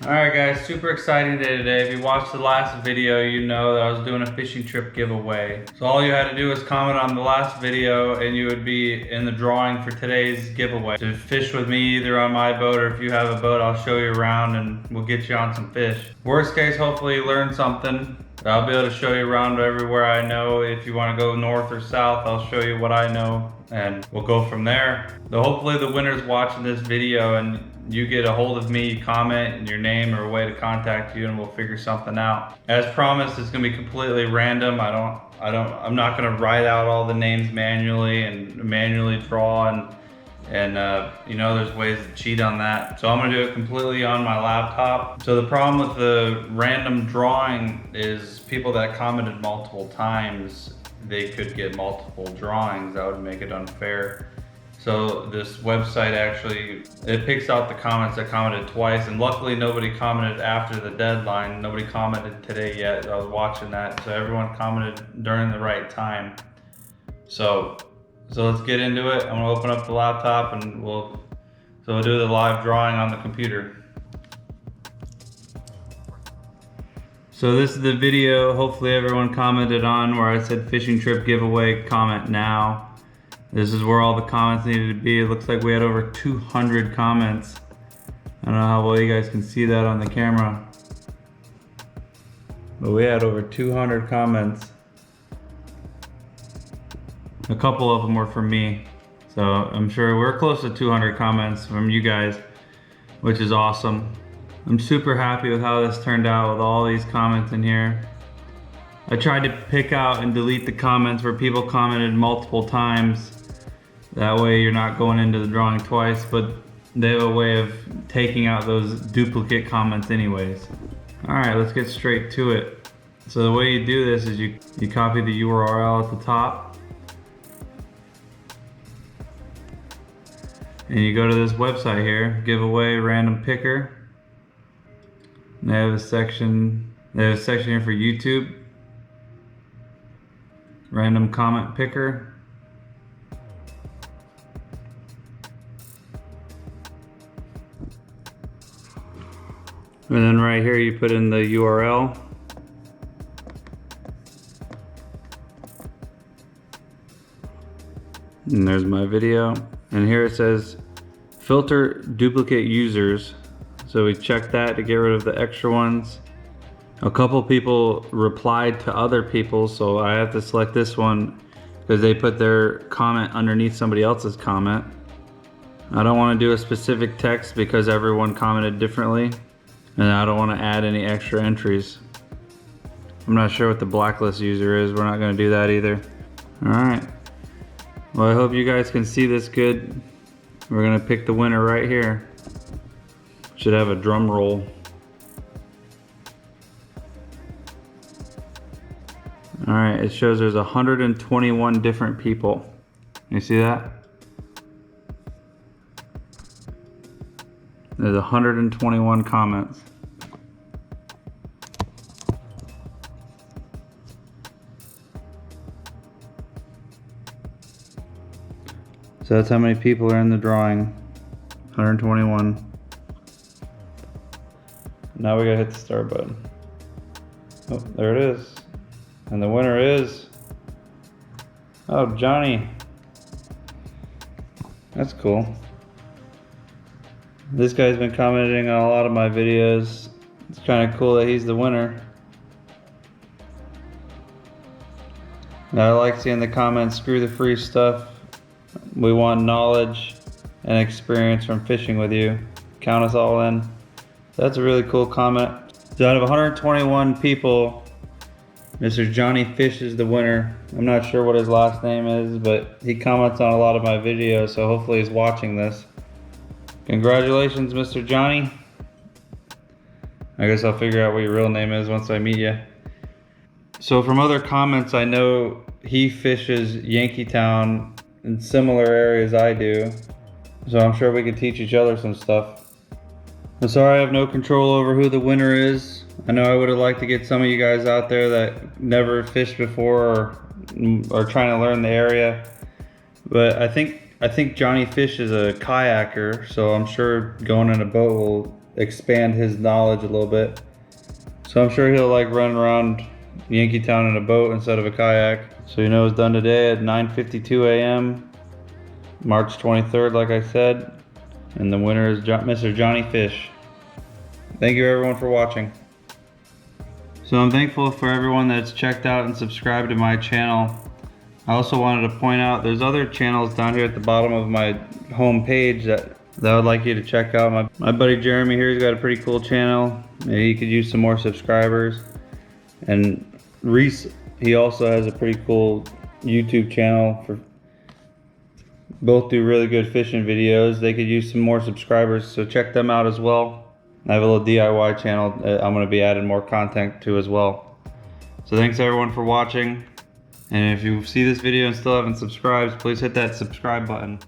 Alright guys, super exciting day today. If you watched the last video, you know that I was doing a fishing trip giveaway. So all you had to do was comment on the last video and you would be in the drawing for today's giveaway. To fish with me either on my boat, or if you have a boat, I'll show you around and we'll get you on some fish. Worst case, hopefully you learned something. I'll be able to show you around everywhere I know. If you want to go north or south, I'll show you what I know and we'll go from there. So hopefully the winner's watching this video and you get a hold of me, comment and your name or a way to contact you, and we'll figure something out. As promised, it's gonna be completely random. I'm not gonna write out all the names manually and manually draw and you know, there's ways to cheat on that. So I'm gonna do it completely on my laptop. So the problem with the random drawing is people that commented multiple times, they could get multiple drawings. That would make it unfair. So this website actually, it picks out the comments that commented twice, and luckily nobody commented after the deadline. Nobody commented today yet. I was watching that, so everyone commented during the right time. So let's get into it. I'm gonna open up the laptop and we'll do the live drawing on the computer. So this is the video hopefully everyone commented on where I said fishing trip giveaway, comment now. This is where all the comments needed to be. It looks like we had over 200 comments. I don't know how well you guys can see that on the camera, but we had over 200 comments. A couple of them were from me. So I'm sure we're close to 200 comments from you guys, which is awesome. I'm super happy with how this turned out with all these comments in here. I tried to pick out and delete the comments where people commented multiple times. That way you're not going into the drawing twice, but they have a way of taking out those duplicate comments anyways. All right, let's get straight to it. So the way you do this is you copy the URL at the top, and you go to this website here, giveaway random picker. And they have a section here for YouTube, random comment picker. And then right here you put in the URL. And there's my video. And here it says filter duplicate users. So we check that to get rid of the extra ones. A couple people replied to other people, so I have to select this one because they put their comment underneath somebody else's comment. I don't want to do a specific text because everyone commented differently. And I don't want to add any extra entries. I'm not sure what the blacklist user is. We're not going to do that either. All right. Well, I hope you guys can see this good. We're going to pick the winner right here. Should have a drum roll. All right, it shows there's 121 different people. You see that? There's 121 comments. So that's how many people are in the drawing. 121. Now we gotta hit the start button. Oh, there it is. And the winner is, oh, Johnny. That's cool. This guy's been commenting on a lot of my videos. It's kind of cool that he's the winner. Now, I like seeing the comments, screw the free stuff. We want knowledge and experience from fishing with you. Count us all in. That's a really cool comment. So out of 121 people, Mr. Johnny Fish is the winner. I'm not sure what his last name is, but he comments on a lot of my videos, so hopefully he's watching this. Congratulations, Mr. Johnny. I guess I'll figure out what your real name is once I meet you. So from other comments, I know he fishes Yankeetown in similar areas I do. So I'm sure we could teach each other some stuff. I'm sorry I have no control over who the winner is. I know I would have liked to get some of you guys out there that never fished before or are trying to learn the area. But I think Johnny Fish is a kayaker, so I'm sure going in a boat will expand his knowledge a little bit. So I'm sure he'll like run around Yankeetown in a boat instead of a kayak. So you know it's done today at 9:52 a.m. March 23rd, like I said. And the winner is Mr. Johnny Fish. Thank you everyone for watching. So I'm thankful for everyone that's checked out and subscribed to my channel. I also wanted to point out there's other channels down here at the bottom of my home page that I would like you to check out. My buddy Jeremy here, he's got a pretty cool channel. Maybe he could use some more subscribers. And Reese, he also has a pretty cool YouTube channel. Both do really good fishing videos. They could use some more subscribers, so check them out as well. I have a little DIY channel I'm going to be adding more content to as well. So thanks everyone for watching. And if you see this video and still haven't subscribed, please hit that subscribe button.